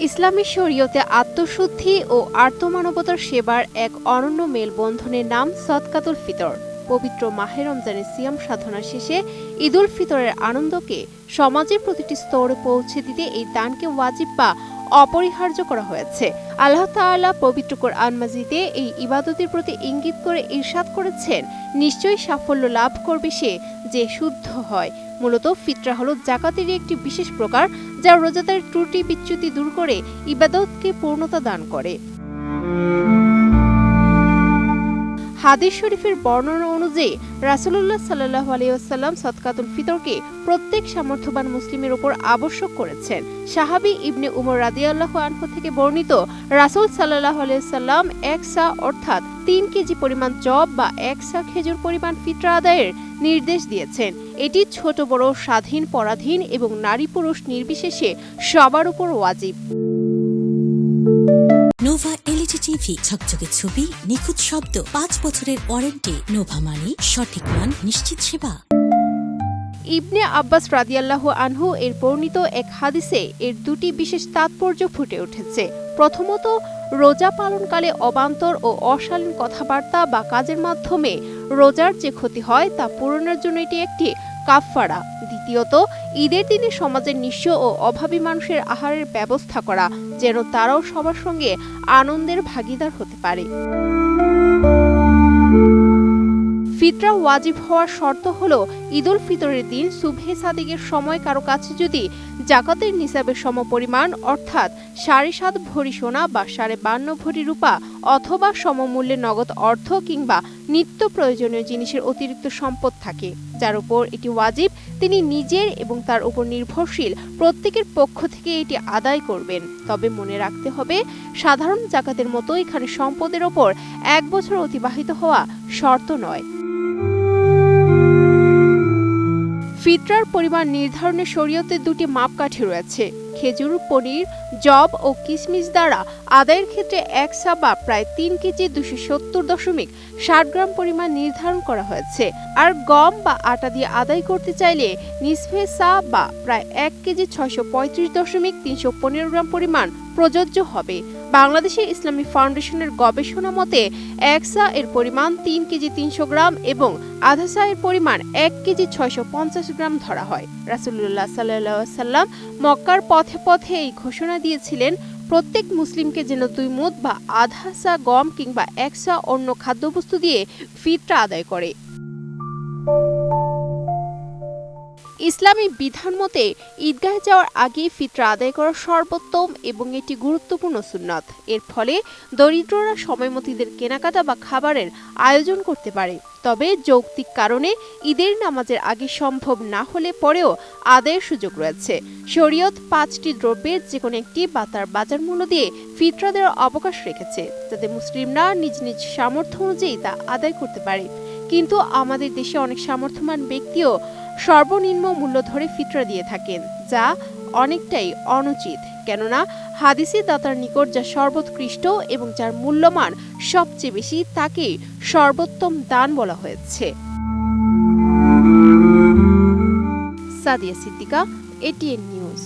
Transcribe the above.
ইসলামী শরীয়তে আত্মশুদ্ধি ও আর্তমানবতার সেবার এক অনন্য মেলবন্ধনের নাম সদকাতুল ফিতর। পবিত্র মাহে রমজানের সিয়াম সাধনা শেষে ঈদুল ফিতরের আনন্দকে সমাজের প্রতিটি স্তরে পৌঁছে দিতে এই দানকে ওয়াজিব বা অপরিহার্য করা হয়েছে। আল্লাহ তাআলা পবিত্র কোরআন মাজিদে এই ইবাদতের প্রতি ইঙ্গিত করে ইরশাদ করেছেন, নিশ্চয়ই সাফল্য লাভ করবে সে যে শুদ্ধ হয়। মূলত ফিতরা হলো যাকাতেরই একটি বিশেষ প্রকার, যা রোজাদারের ত্রুটি বিচ্যুতি দূর করে ইবাদতকে পূর্ণতা দান করে। হাদিস শরীফের বর্ণনা অনুযায়ী রাসূলুল্লাহ সাল্লাল্লাহু আলাইহি ওয়াসাল্লাম সদকাতুল ফিতরকে প্রত্যেক সামর্থ্যবান মুসলিমের উপর আবশ্যক করেছেন। সাহাবী ইবনে উমর রাদিয়াল্লাহু আনহু থেকে বর্ণিত, রাসূল সাল্লাল্লাহু আলাইহি ওয়াসাল্লাম 1 সা অর্থাৎ 3 কেজি পরিমাণ জব বা 1 সা খেজুর পরিমাণ ফিতরা আদায়ের নির্দেশ দিয়েছেন। এটি ছোট বড়, স্বাধীন পরাধীন এবং নারী পুরুষ নির্বিশেষে সবার উপর ওয়াজিব। নোভা এলইডি টিভি, ঝকঝকে ছবি, নিখুঁত শব্দ, 5 বছরের ওয়ারেন্টি। নোভা মানে সঠিক মান, নিশ্চিত সেবা। ইবনে আব্বাস রাদিয়াল্লাহু আনহু এর বর্ণিত এক হাদিসে এর দুটি বিশেষ তাৎপর্য ফুটে উঠেছে। প্রথমত, রোজা পালনকালে অবান্তর ও অশালীন কথাবার্তা বা কাজের মাধ্যমে রোজার যে ক্ষতি হয় তা পূরণের জন্য এটি একটি কাফফারা। দ্বিতীয়ত, ঈদের দিনে সমাজের নিঃস্ব ও অভাবী মানুষের আহারের ব্যবস্থা করা, যেন তারাও সবার সঙ্গে আনন্দের ভাগীদার হতে পারে। ফিতরা ওয়াজিব হওয়ার শর্ত হলো, ঈদুল ফিতরের দিন সুবহে সাদিকের সময় কারো কাছে যদি জাকাতের নিসাবের সমপরিমাণ অর্থাৎ 7.5 ভরি সোনা বা 52.5 ভরি রূপা অথবা সমমূল্যে নগদ অর্থ কিংবা নিত্য প্রয়োজনীয় জিনিসের অতিরিক্ত সম্পদ থাকে, যার উপর এটি ওয়াজিব, তিনি নিজের এবং তার উপর নির্ভরশীল প্রত্যেকের পক্ষ থেকে এটি আদায় করবেন। তবে মনে রাখতে হবে, সাধারণ জাকাতের মতো এখানে সম্পদের ওপর 1 বছর অতিবাহিত হওয়া শর্ত নয়। ফিতরার পরিমাণ নির্ধারণে শরীয়তে দুটি মাপকাঠি রয়েছে। খেজুর, পনির, জব ও কিশমিশ দ্বারা আদায়ের ক্ষেত্রে 1 সা বা প্রায় 3 কেজি 270.60 গ্রাম পরিমাণ নির্ধারণ করা হয়েছে। আর গম বা আটা দিয়ে আদায় করতে চাইলে নিসফে সা বা প্রায় 1 কেজি 635.315 গ্রাম পরিমাণ প্রযোজ্য হবে। বাংলাদেশের ইসলামী ফাউন্ডেশনের গবেষণা মতে 1 সা এর পরিমাণ 3 কেজি 300 গ্রাম এবং আধা সা এর পরিমাণ 1 কেজি 650 গ্রাম ধরা হয়। রাসূলুল্লাহ সাল্লাল্লাহু আলাইহি ওয়াসাল্লাম মক্কার পথে পথে এই ঘোষণা দিয়েছিলেন, প্রত্যেক মুসলিমকে যেন 2 মুদ বা আধা সা গম কিংবা 1 সা অন্য খাদ্যবস্তু দিয়ে ফিতরা আদায় করে। ইসলামী বিধান মতে ঈদগাহে যাওয়ার আগে ফিতরা আদায় করা সর্বোত্তম এবং এটি গুরুত্বপূর্ণ সুন্নাত। এর ফলে দরিদ্ররা সময়মতো ঈদের কেনাকাটা বা খাবারের আয়োজন করতে পারে। তবে যৌক্তিক কারণে ঈদের নামাজের আগে সম্ভব না হলে পরেও আদায়ের সুযোগ রয়েছে। শরীয়ত 5টি দ্রব্যের যেকোনো একটি বা তার বাজার মূল্য দিয়ে ফিতরা দেওয়ার অবকাশ রেখেছে, যাতে মুসলিমরা নিজ নিজ সামর্থ্য অনুযায়ী তা আদায় করতে পারে। কিন্তু আমাদের দেশে অনেক সামর্থ্যবান ব্যক্তিও সর্বনিম্ন মূল্য ধরে ফিতরা দিয়ে থাকেন, যা অনেকটাই অনুচিত। কেননা হাদিসে দাতার নিকট যা সর্বোৎকৃষ্ট এবং যার মূল্যমান সবচেয়ে বেশি, তাকে সর্বোত্তম দান বলা হয়েছে। Sadia Siddika, ATN news.